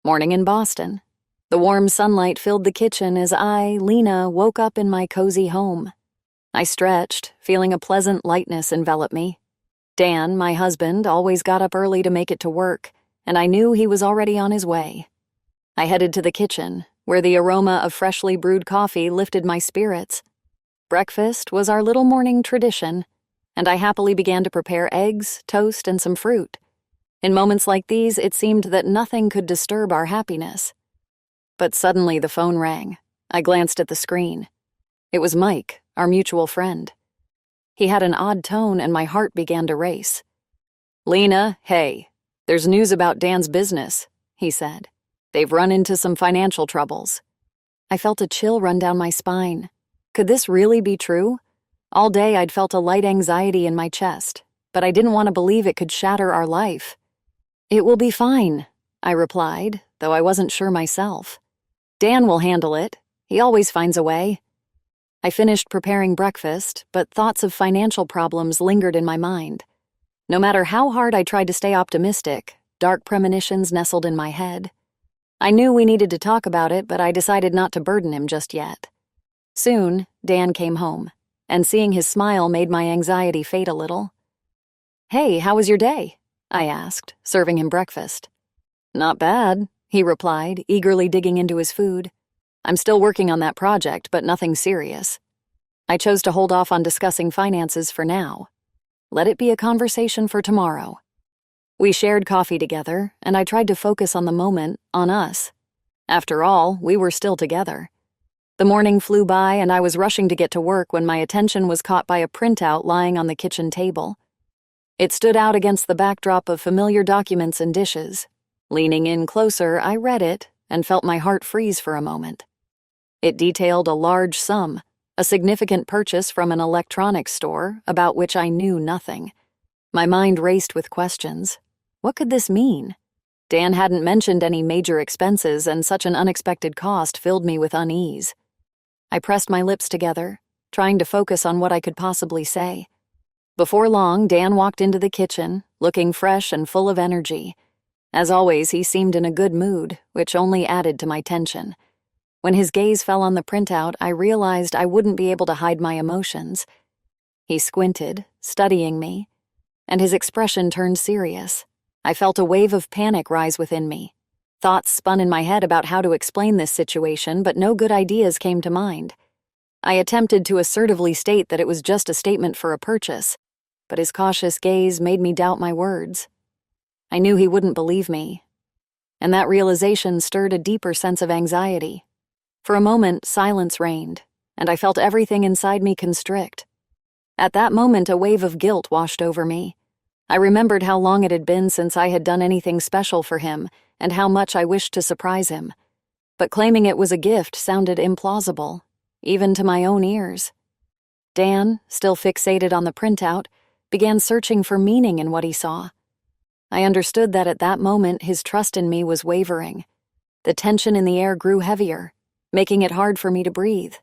Morning in Boston. The warm sunlight filled the kitchen as I, Lena, woke up in my cozy home. I stretched, feeling a pleasant lightness envelop me. Dan, my husband, always got up early to make it to work, and I knew he was already on his way. I headed to the kitchen, where the aroma of freshly brewed coffee lifted my spirits. Breakfast was our little morning tradition, and I happily began to prepare eggs, toast, and some fruit. In moments like these, it seemed that nothing could disturb our happiness. But suddenly the phone rang. I glanced at the screen. It was Mike, our mutual friend. He had an odd tone and my heart began to race. "Lena, hey, there's news about Dan's business," he said. "They've run into some financial troubles." I felt a chill run down my spine. Could this really be true? All day I'd felt a light anxiety in my chest, but I didn't want to believe it could shatter our life. "It will be fine," I replied, though I wasn't sure myself. "Dan will handle it. He always finds a way." I finished preparing breakfast, but thoughts of financial problems lingered in my mind. No matter how hard I tried to stay optimistic, dark premonitions nestled in my head. I knew we needed to talk about it, but I decided not to burden him just yet. Soon, Dan came home, and seeing his smile made my anxiety fade a little. "Hey, how was your day?" I asked, serving him breakfast. "Not bad," he replied, eagerly digging into his food. "I'm still working on that project, but nothing serious." I chose to hold off on discussing finances for now. Let it be a conversation for tomorrow. We shared coffee together, and I tried to focus on the moment, on us. After all, we were still together. The morning flew by, and I was rushing to get to work when my attention was caught by a printout lying on the kitchen table. It stood out against the backdrop of familiar documents and dishes. Leaning in closer, I read it and felt my heart freeze for a moment. It detailed a large sum, a significant purchase from an electronics store about which I knew nothing. My mind raced with questions. What could this mean? Dan hadn't mentioned any major expenses, and such an unexpected cost filled me with unease. I pressed my lips together, trying to focus on what I could possibly say. Before long, Dan walked into the kitchen, looking fresh and full of energy. As always, he seemed in a good mood, which only added to my tension. When his gaze fell on the printout, I realized I wouldn't be able to hide my emotions. He squinted, studying me, and his expression turned serious. I felt a wave of panic rise within me. Thoughts spun in my head about how to explain this situation, but no good ideas came to mind. I attempted to assertively state that it was just a statement for a purchase, but his cautious gaze made me doubt my words. I knew he wouldn't believe me, and that realization stirred a deeper sense of anxiety. For a moment, silence reigned, and I felt everything inside me constrict. At that moment, a wave of guilt washed over me. I remembered how long it had been since I had done anything special for him, and how much I wished to surprise him. But claiming it was a gift sounded implausible, even to my own ears. Dan, still fixated on the printout, began searching for meaning in what he saw. I understood that at that moment his trust in me was wavering. The tension in the air grew heavier, making it hard for me to breathe.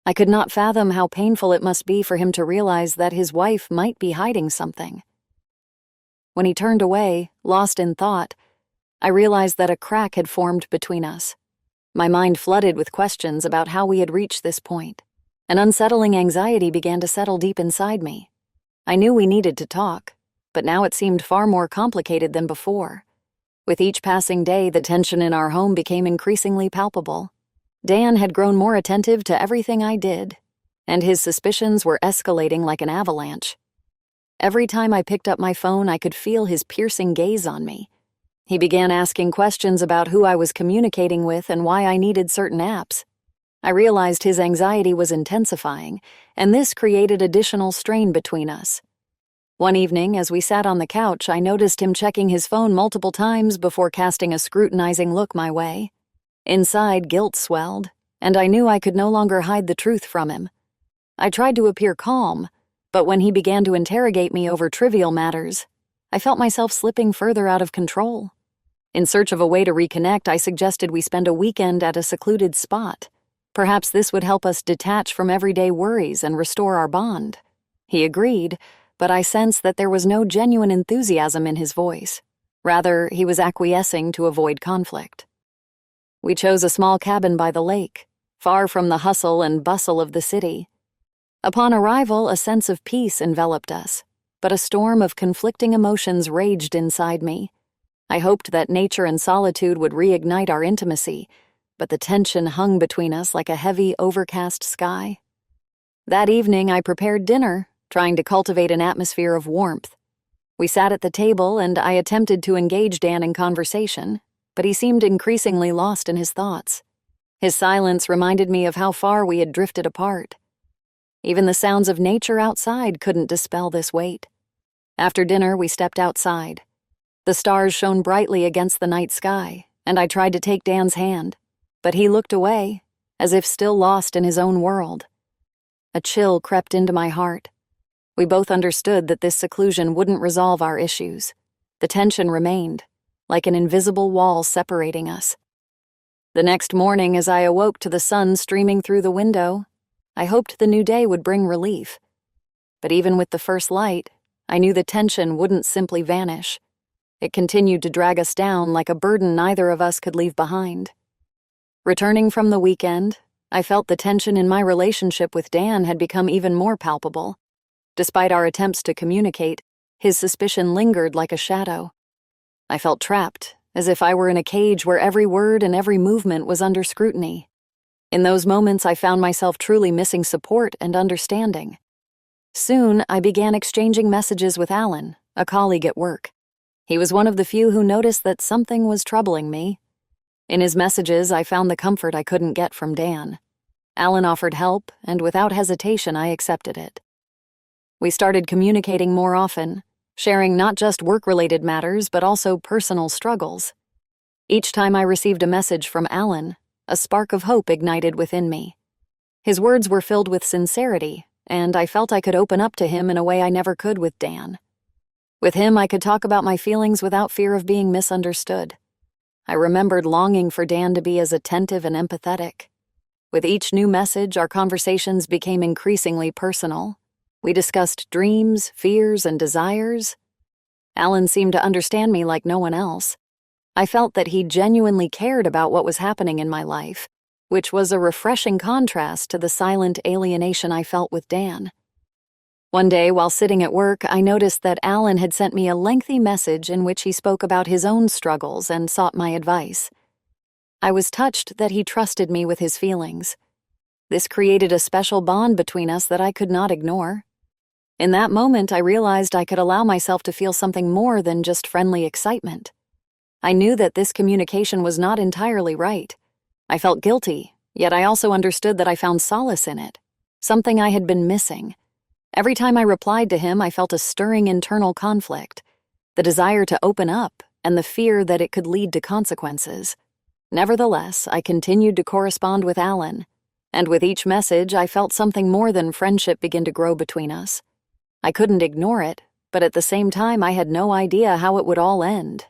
I could not fathom how painful it must be for him to realize that his wife might be hiding something. When he turned away, lost in thought, I realized that a crack had formed between us. My mind flooded with questions about how we had reached this point. An unsettling anxiety began to settle deep inside me. I knew we needed to talk, but now it seemed far more complicated than before. With each passing day, the tension in our home became increasingly palpable. Dan had grown more attentive to everything I did, and his suspicions were escalating like an avalanche. Every time I picked up my phone, I could feel his piercing gaze on me. He began asking questions about who I was communicating with and why I needed certain apps. I realized his anxiety was intensifying, and this created additional strain between us. One evening, as we sat on the couch, I noticed him checking his phone multiple times before casting a scrutinizing look my way. Inside, guilt swelled, and I knew I could no longer hide the truth from him. I tried to appear calm, but when he began to interrogate me over trivial matters, I felt myself slipping further out of control. In search of a way to reconnect, I suggested we spend a weekend at a secluded spot. Perhaps this would help us detach from everyday worries and restore our bond. He agreed, but I sensed that there was no genuine enthusiasm in his voice. Rather, he was acquiescing to avoid conflict. We chose a small cabin by the lake, far from the hustle and bustle of the city. Upon arrival, a sense of peace enveloped us, but a storm of conflicting emotions raged inside me. I hoped that nature and solitude would reignite our intimacy, but the tension hung between us like a heavy, overcast sky. That evening, I prepared dinner, trying to cultivate an atmosphere of warmth. We sat at the table, and I attempted to engage Dan in conversation, but he seemed increasingly lost in his thoughts. His silence reminded me of how far we had drifted apart. Even the sounds of nature outside couldn't dispel this weight. After dinner, we stepped outside. The stars shone brightly against the night sky, and I tried to take Dan's hand, but he looked away, as if still lost in his own world. A chill crept into my heart. We both understood that this seclusion wouldn't resolve our issues. The tension remained, like an invisible wall separating us. The next morning, as I awoke to the sun streaming through the window, I hoped the new day would bring relief. But even with the first light, I knew the tension wouldn't simply vanish. It continued to drag us down like a burden neither of us could leave behind. Returning from the weekend, I felt the tension in my relationship with Dan had become even more palpable. Despite our attempts to communicate, his suspicion lingered like a shadow. I felt trapped, as if I were in a cage where every word and every movement was under scrutiny. In those moments, I found myself truly missing support and understanding. Soon, I began exchanging messages with Alan, a colleague at work. He was one of the few who noticed that something was troubling me. In his messages, I found the comfort I couldn't get from Dan. Alan offered help, and without hesitation, I accepted it. We started communicating more often, sharing not just work-related matters but also personal struggles. Each time I received a message from Alan, a spark of hope ignited within me. His words were filled with sincerity, and I felt I could open up to him in a way I never could with Dan. With him, I could talk about my feelings without fear of being misunderstood. I remembered longing for Dan to be as attentive and empathetic. With each new message, our conversations became increasingly personal. We discussed dreams, fears, and desires. Alan seemed to understand me like no one else. I felt that he genuinely cared about what was happening in my life, which was a refreshing contrast to the silent alienation I felt with Dan. One day, while sitting at work, I noticed that Alan had sent me a lengthy message in which he spoke about his own struggles and sought my advice. I was touched that he trusted me with his feelings. This created a special bond between us that I could not ignore. In that moment, I realized I could allow myself to feel something more than just friendly excitement. I knew that this communication was not entirely right. I felt guilty, yet I also understood that I found solace in it, something I had been missing. Every time I replied to him, I felt a stirring internal conflict, the desire to open up and the fear that it could lead to consequences. Nevertheless, I continued to correspond with Alan, and with each message, I felt something more than friendship begin to grow between us. I couldn't ignore it, but at the same time, I had no idea how it would all end.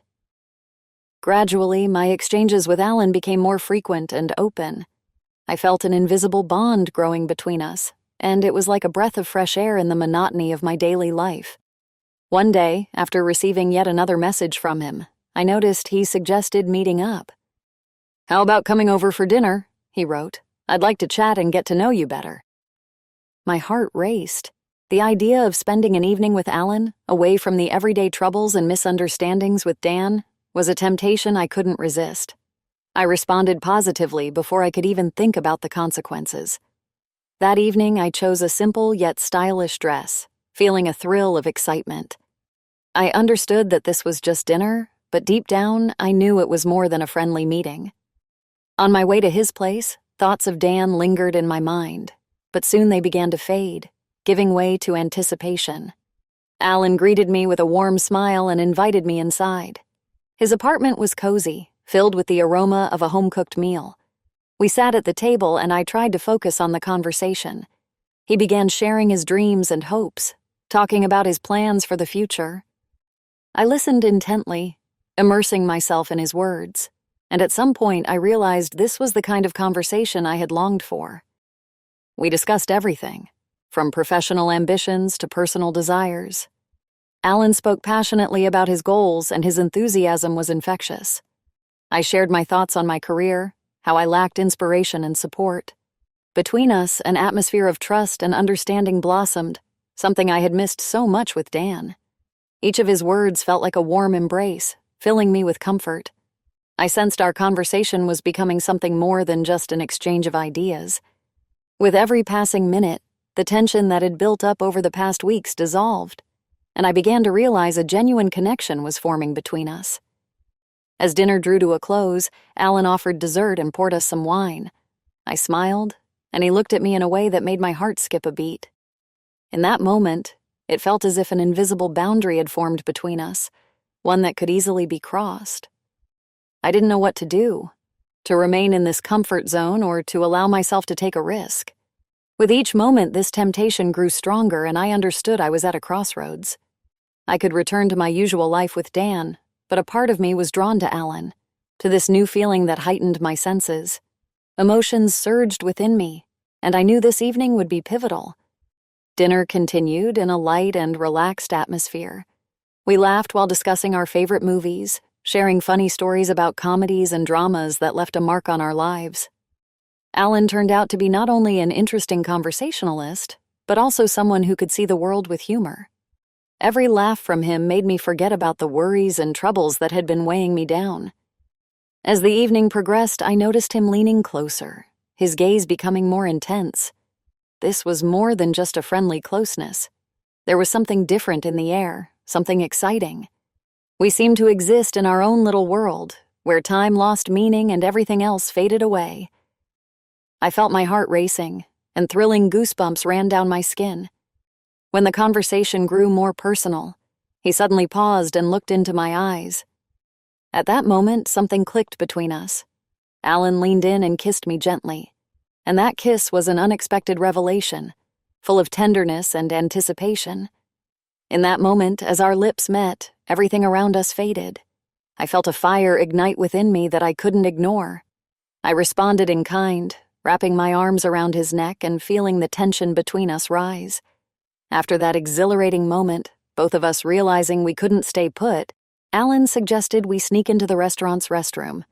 Gradually, my exchanges with Alan became more frequent and open. I felt an invisible bond growing between us, and it was like a breath of fresh air in the monotony of my daily life. One day, after receiving yet another message from him, I noticed he suggested meeting up. "How about coming over for dinner?" he wrote. "I'd like to chat and get to know you better." My heart raced. The idea of spending an evening with Alan, away from the everyday troubles and misunderstandings with Dan, was a temptation I couldn't resist. I responded positively before I could even think about the consequences. That evening, I chose a simple yet stylish dress, feeling a thrill of excitement. I understood that this was just dinner, but deep down, I knew it was more than a friendly meeting. On my way to his place, thoughts of Dan lingered in my mind, but soon they began to fade, giving way to anticipation. Alan greeted me with a warm smile and invited me inside. His apartment was cozy, filled with the aroma of a home-cooked meal. We sat at the table and I tried to focus on the conversation. He began sharing his dreams and hopes, talking about his plans for the future. I listened intently, immersing myself in his words, and at some point I realized this was the kind of conversation I had longed for. We discussed everything, from professional ambitions to personal desires. Alan spoke passionately about his goals, and his enthusiasm was infectious. I shared my thoughts on my career, how I lacked inspiration and support. Between us, an atmosphere of trust and understanding blossomed, something I had missed so much with Dan. Each of his words felt like a warm embrace, filling me with comfort. I sensed our conversation was becoming something more than just an exchange of ideas. With every passing minute, the tension that had built up over the past weeks dissolved, and I began to realize a genuine connection was forming between us. As dinner drew to a close, Alan offered dessert and poured us some wine. I smiled, and he looked at me in a way that made my heart skip a beat. In that moment, it felt as if an invisible boundary had formed between us, one that could easily be crossed. I didn't know what to do, to remain in this comfort zone or to allow myself to take a risk. With each moment, this temptation grew stronger, and I understood I was at a crossroads. I could return to my usual life with Dan, but a part of me was drawn to Alan, to this new feeling that heightened my senses. Emotions surged within me, and I knew this evening would be pivotal. Dinner continued in a light and relaxed atmosphere. We laughed while discussing our favorite movies, sharing funny stories about comedies and dramas that left a mark on our lives. Alan turned out to be not only an interesting conversationalist, but also someone who could see the world with humor. Every laugh from him made me forget about the worries and troubles that had been weighing me down. As the evening progressed, I noticed him leaning closer, his gaze becoming more intense. This was more than just a friendly closeness. There was something different in the air, something exciting. We seemed to exist in our own little world, where time lost meaning and everything else faded away. I felt my heart racing, and thrilling goosebumps ran down my skin. When the conversation grew more personal, he suddenly paused and looked into my eyes. At that moment, something clicked between us. Alan leaned in and kissed me gently, and that kiss was an unexpected revelation, full of tenderness and anticipation. In that moment, as our lips met, everything around us faded. I felt a fire ignite within me that I couldn't ignore. I responded in kind, wrapping my arms around his neck and feeling the tension between us rise. After that exhilarating moment, both of us realizing we couldn't stay put, Alan suggested we sneak into the restaurant's restroom.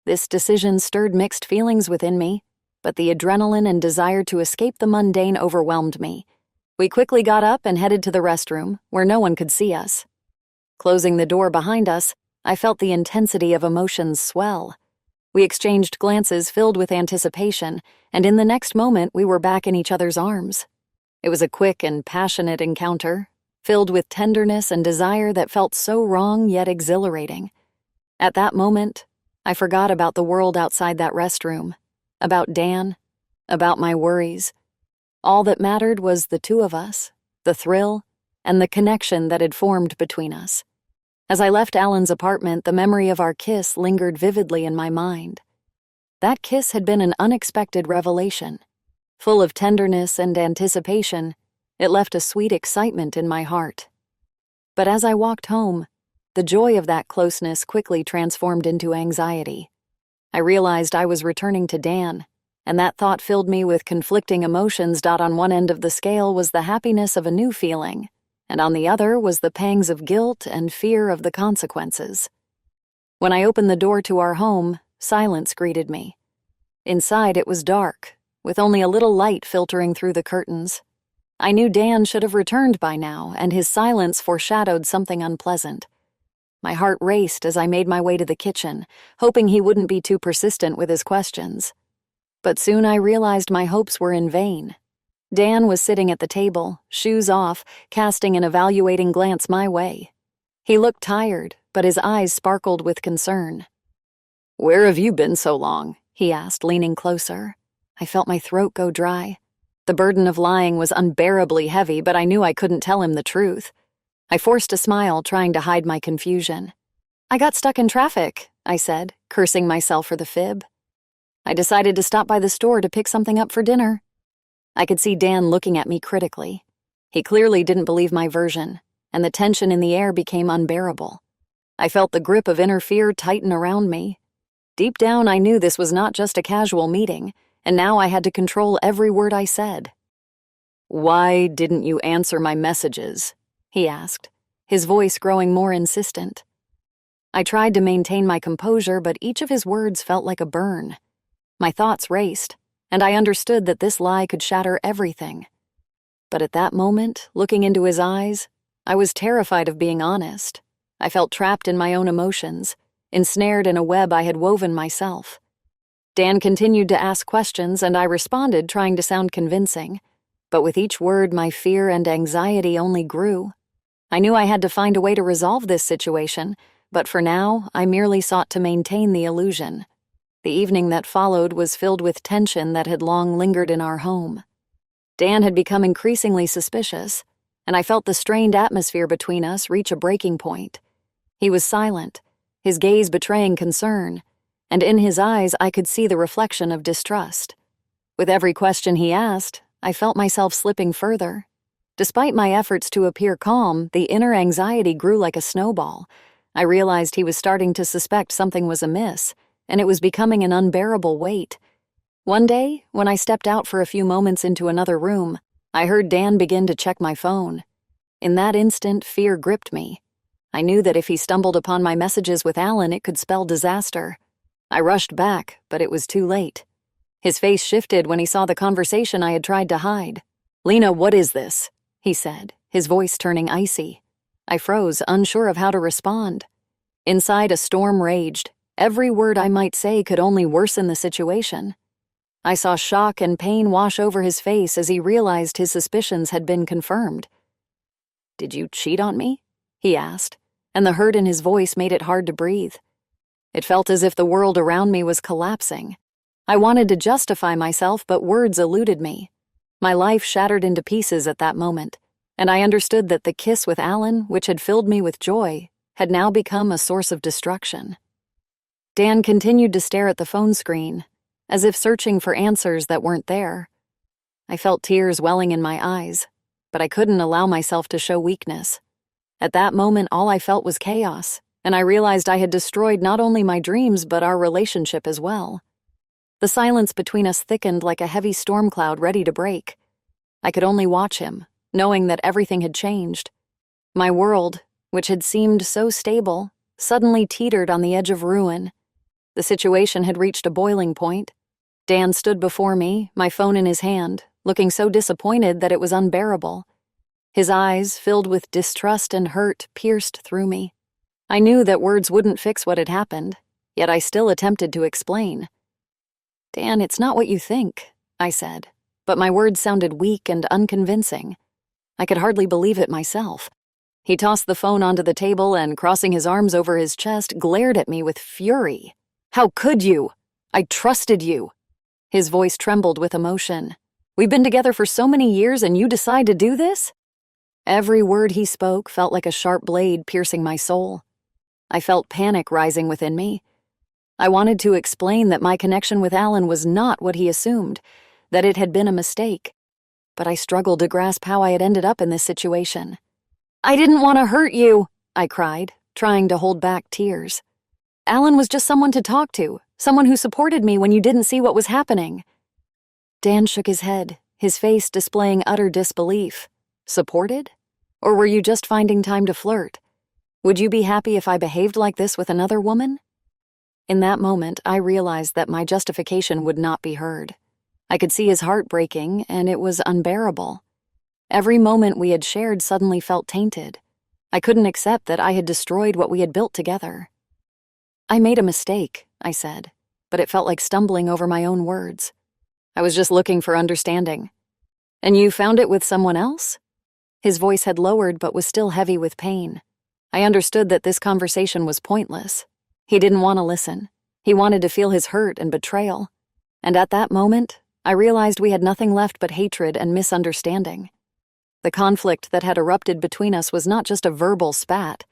This decision stirred mixed feelings within me, but the adrenaline and desire to escape the mundane overwhelmed me. We quickly got up and headed to the restroom, where no one could see us. Closing the door behind us, I felt the intensity of emotions swell. We exchanged glances filled with anticipation, and in the next moment we were back in each other's arms. It was a quick and passionate encounter, filled with tenderness and desire that felt so wrong yet exhilarating. At that moment, I forgot about the world outside that restroom, about Dan, about my worries. All that mattered was the two of us, the thrill, and the connection that had formed between us. As I left Alan's apartment, the memory of our kiss lingered vividly in my mind. That kiss had been an unexpected revelation. Full of tenderness and anticipation, it left a sweet excitement in my heart. But as I walked home, the joy of that closeness quickly transformed into anxiety. I realized I was returning to Dan, and that thought filled me with conflicting emotions. On one end of the scale was the happiness of a new feeling, and on the other was the pangs of guilt and fear of the consequences. When I opened the door to our home, silence greeted me. Inside it was dark, with only a little light filtering through the curtains. I knew Dan should have returned by now, and his silence foreshadowed something unpleasant. My heart raced as I made my way to the kitchen, hoping he wouldn't be too persistent with his questions. But soon I realized my hopes were in vain. Dan was sitting at the table, shoes off, casting an evaluating glance my way. He looked tired, but his eyes sparkled with concern. "Where have you been so long?" he asked, leaning closer. I felt my throat go dry. The burden of lying was unbearably heavy, but I knew I couldn't tell him the truth. I forced a smile, trying to hide my confusion. "I got stuck in traffic," I said, cursing myself for the fib. "I decided to stop by the store to pick something up for dinner." I could see Dan looking at me critically. He clearly didn't believe my version, and the tension in the air became unbearable. I felt the grip of inner fear tighten around me. Deep down, I knew this was not just a casual meeting, and now I had to control every word I said. "Why didn't you answer my messages?" he asked, his voice growing more insistent. I tried to maintain my composure, but each of his words felt like a burn. My thoughts raced, and I understood that this lie could shatter everything. But at that moment, looking into his eyes, I was terrified of being honest. I felt trapped in my own emotions, ensnared in a web I had woven myself. Dan continued to ask questions, and I responded, trying to sound convincing. But with each word, my fear and anxiety only grew. I knew I had to find a way to resolve this situation, but for now, I merely sought to maintain the illusion. The evening that followed was filled with tension that had long lingered in our home. Dan had become increasingly suspicious, and I felt the strained atmosphere between us reach a breaking point. He was silent, his gaze betraying concern, and in his eyes I could see the reflection of distrust. With every question he asked, I felt myself slipping further. Despite my efforts to appear calm, the inner anxiety grew like a snowball. I realized he was starting to suspect something was amiss, and it was becoming an unbearable weight. One day, when I stepped out for a few moments into another room, I heard Dan begin to check my phone. In that instant, fear gripped me. I knew that if he stumbled upon my messages with Alan, it could spell disaster. I rushed back, but it was too late. His face shifted when he saw the conversation I had tried to hide. "Lena, what is this?" he said, his voice turning icy. I froze, unsure of how to respond. Inside, a storm raged. Every word I might say could only worsen the situation. I saw shock and pain wash over his face as he realized his suspicions had been confirmed. "Did you cheat on me?" he asked, and the hurt in his voice made it hard to breathe. It felt as if the world around me was collapsing. I wanted to justify myself, but words eluded me. My life shattered into pieces at that moment, and I understood that the kiss with Alan, which had filled me with joy, had now become a source of destruction. Dan continued to stare at the phone screen, as if searching for answers that weren't there. I felt tears welling in my eyes, but I couldn't allow myself to show weakness. At that moment, all I felt was chaos, and I realized I had destroyed not only my dreams but our relationship as well. The silence between us thickened like a heavy storm cloud ready to break. I could only watch him, knowing that everything had changed. My world, which had seemed so stable, suddenly teetered on the edge of ruin. The situation had reached a boiling point. Dan stood before me, my phone in his hand, looking so disappointed that it was unbearable. His eyes, filled with distrust and hurt, pierced through me. I knew that words wouldn't fix what had happened, yet I still attempted to explain. "Dan, it's not what you think," I said, but my words sounded weak and unconvincing. I could hardly believe it myself. He tossed the phone onto the table and, crossing his arms over his chest, glared at me with fury. "How could you? I trusted you." His voice trembled with emotion. "We've been together for so many years and you decide to do this?" Every word he spoke felt like a sharp blade piercing my soul. I felt panic rising within me. I wanted to explain that my connection with Alan was not what he assumed, that it had been a mistake. But I struggled to grasp how I had ended up in this situation. "I didn't want to hurt you," I cried, trying to hold back tears. "Alan was just someone to talk to, someone who supported me when you didn't see what was happening." Dan shook his head, his face displaying utter disbelief. "Supported? Or were you just finding time to flirt? Would you be happy if I behaved like this with another woman?" In that moment, I realized that my justification would not be heard. I could see his heart breaking, and it was unbearable. Every moment we had shared suddenly felt tainted. I couldn't accept that I had destroyed what we had built together. "I made a mistake," I said, but it felt like stumbling over my own words. "I was just looking for understanding." "And you found it with someone else?" His voice had lowered but was still heavy with pain. I understood that this conversation was pointless. He didn't want to listen. He wanted to feel his hurt and betrayal. And at that moment, I realized we had nothing left but hatred and misunderstanding. The conflict that had erupted between us was not just a verbal spat.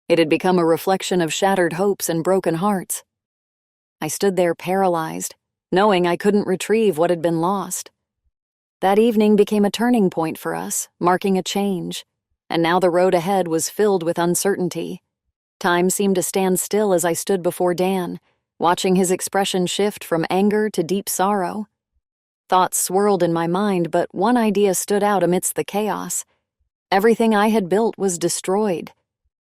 It had become a reflection of shattered hopes and broken hearts. I stood there paralyzed, knowing I couldn't retrieve what had been lost. That evening became a turning point for us, marking a change, and now the road ahead was filled with uncertainty. Time seemed to stand still as I stood before Dan, watching his expression shift from anger to deep sorrow. Thoughts swirled in my mind, but one idea stood out amidst the chaos. Everything I had built was destroyed.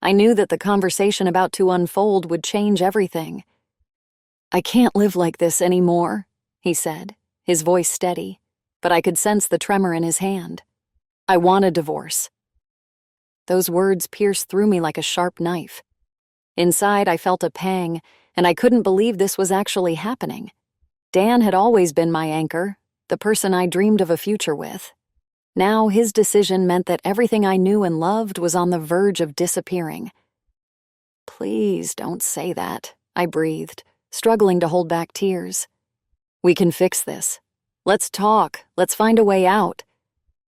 I knew that the conversation about to unfold would change everything. I can't live like this anymore, he said, his voice steady, but I could sense the tremor in his hand. I want a divorce. Those words pierced through me like a sharp knife. Inside, I felt a pang, and I couldn't believe this was actually happening. Dan had always been my anchor, the person I dreamed of a future with. Now his decision meant that everything I knew and loved was on the verge of disappearing. Please don't say that, I breathed, struggling to hold back tears. We can fix this. Let's talk. Let's find a way out.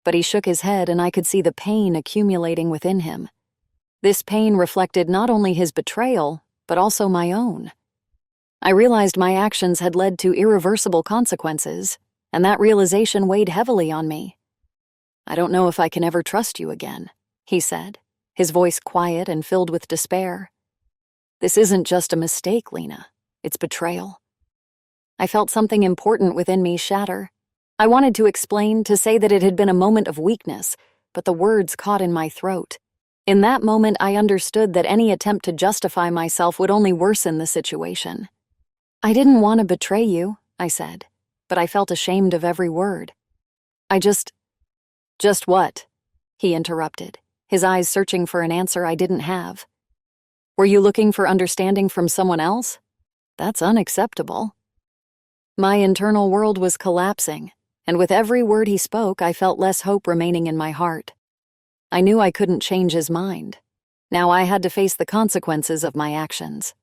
But he shook his head, and I could see the pain accumulating within him. This pain reflected not only his betrayal, but also my own. I realized my actions had led to irreversible consequences, and that realization weighed heavily on me. I don't know if I can ever trust you again, he said, his voice quiet and filled with despair. This isn't just a mistake, Lena. It's betrayal. I felt something important within me shatter. I wanted to explain, to say that it had been a moment of weakness, but the words caught in my throat. In that moment, I understood that any attempt to justify myself would only worsen the situation. I didn't want to betray you, I said, but I felt ashamed of every word. Just what? He interrupted, his eyes searching for an answer I didn't have. Were you looking for understanding from someone else? That's unacceptable. My internal world was collapsing, and with every word he spoke, I felt less hope remaining in my heart. I knew I couldn't change his mind. Now I had to face the consequences of my actions.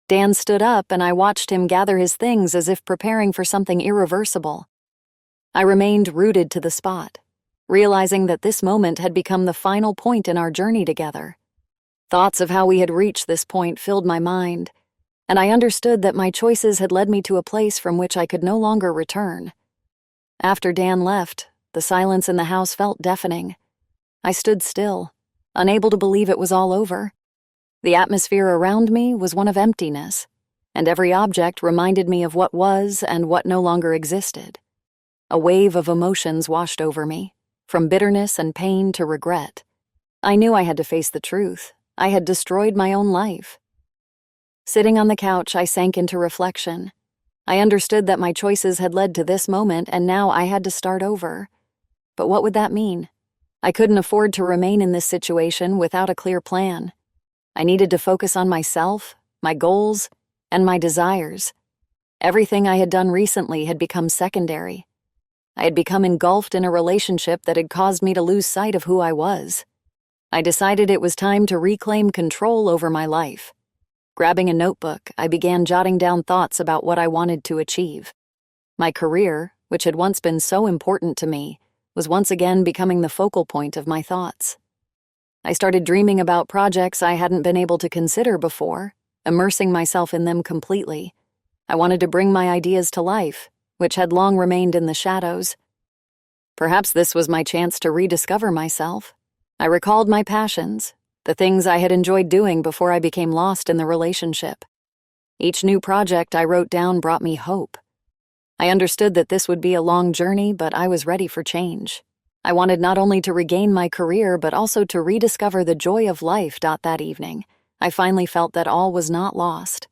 Dan stood up, and I watched him gather his things as if preparing for something irreversible. I remained rooted to the spot, realizing that this moment had become the final point in our journey together. Thoughts of how we had reached this point filled my mind, and I understood that my choices had led me to a place from which I could no longer return. After Dan left, the silence in the house felt deafening. I stood still, unable to believe it was all over. The atmosphere around me was one of emptiness, and every object reminded me of what was and what no longer existed. A wave of emotions washed over me, from bitterness and pain to regret. I knew I had to face the truth. I had destroyed my own life. Sitting on the couch, I sank into reflection. I understood that my choices had led to this moment, and now I had to start over. But what would that mean? I couldn't afford to remain in this situation without a clear plan. I needed to focus on myself, my goals, and my desires. Everything I had done recently had become secondary. I had become engulfed in a relationship that had caused me to lose sight of who I was. I decided it was time to reclaim control over my life. Grabbing a notebook, I began jotting down thoughts about what I wanted to achieve. My career, which had once been so important to me, was once again becoming the focal point of my thoughts. I started dreaming about projects I hadn't been able to consider before, immersing myself in them completely. I wanted to bring my ideas to life, which had long remained in the shadows. Perhaps this was my chance to rediscover myself. I recalled my passions, the things I had enjoyed doing before I became lost in the relationship. Each new project I wrote down brought me hope. I understood that this would be a long journey, but I was ready for change. I wanted not only to regain my career, but also to rediscover the joy of life. That evening, I finally felt that all was not lost.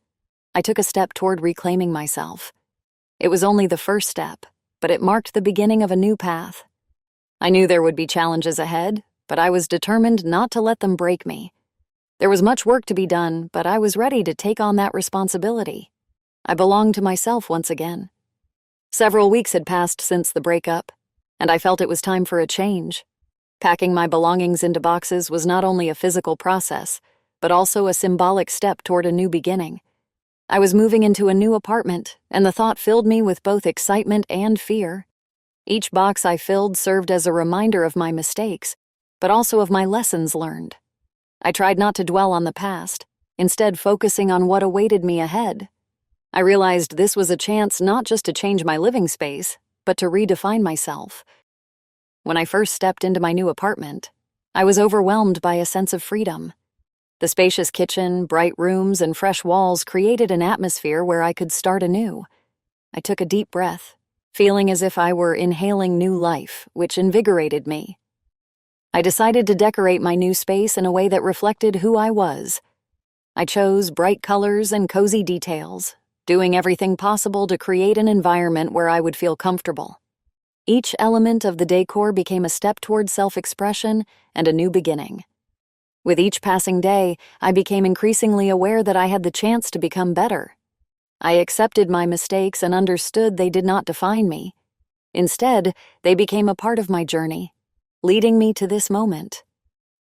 I took a step toward reclaiming myself. It was only the first step, but it marked the beginning of a new path. I knew there would be challenges ahead, but I was determined not to let them break me. There was much work to be done, but I was ready to take on that responsibility. I belonged to myself once again. Several weeks had passed since the breakup, and I felt it was time for a change. Packing my belongings into boxes was not only a physical process, but also a symbolic step toward a new beginning. I was moving into a new apartment, and the thought filled me with both excitement and fear. Each box I filled served as a reminder of my mistakes, but also of my lessons learned. I tried not to dwell on the past, instead focusing on what awaited me ahead. I realized this was a chance not just to change my living space, but to redefine myself. When I first stepped into my new apartment, I was overwhelmed by a sense of freedom. The spacious kitchen, bright rooms, and fresh walls created an atmosphere where I could start anew. I took a deep breath, feeling as if I were inhaling new life, which invigorated me. I decided to decorate my new space in a way that reflected who I was. I chose bright colors and cozy details, doing everything possible to create an environment where I would feel comfortable. Each element of the decor became a step toward self-expression and a new beginning. With each passing day, I became increasingly aware that I had the chance to become better. I accepted my mistakes and understood they did not define me. Instead, they became a part of my journey, leading me to this moment.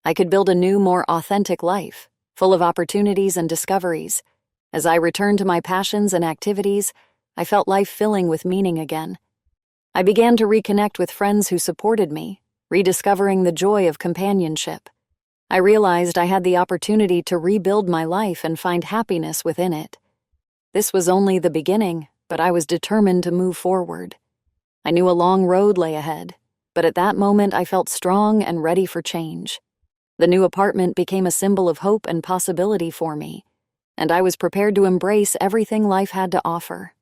I could build a new, more authentic life, full of opportunities and discoveries. As I returned to my passions and activities, I felt life filling with meaning again. I began to reconnect with friends who supported me, rediscovering the joy of companionship. I realized I had the opportunity to rebuild my life and find happiness within it. This was only the beginning, but I was determined to move forward. I knew a long road lay ahead, but at that moment I felt strong and ready for change. The new apartment became a symbol of hope and possibility for me, and I was prepared to embrace everything life had to offer.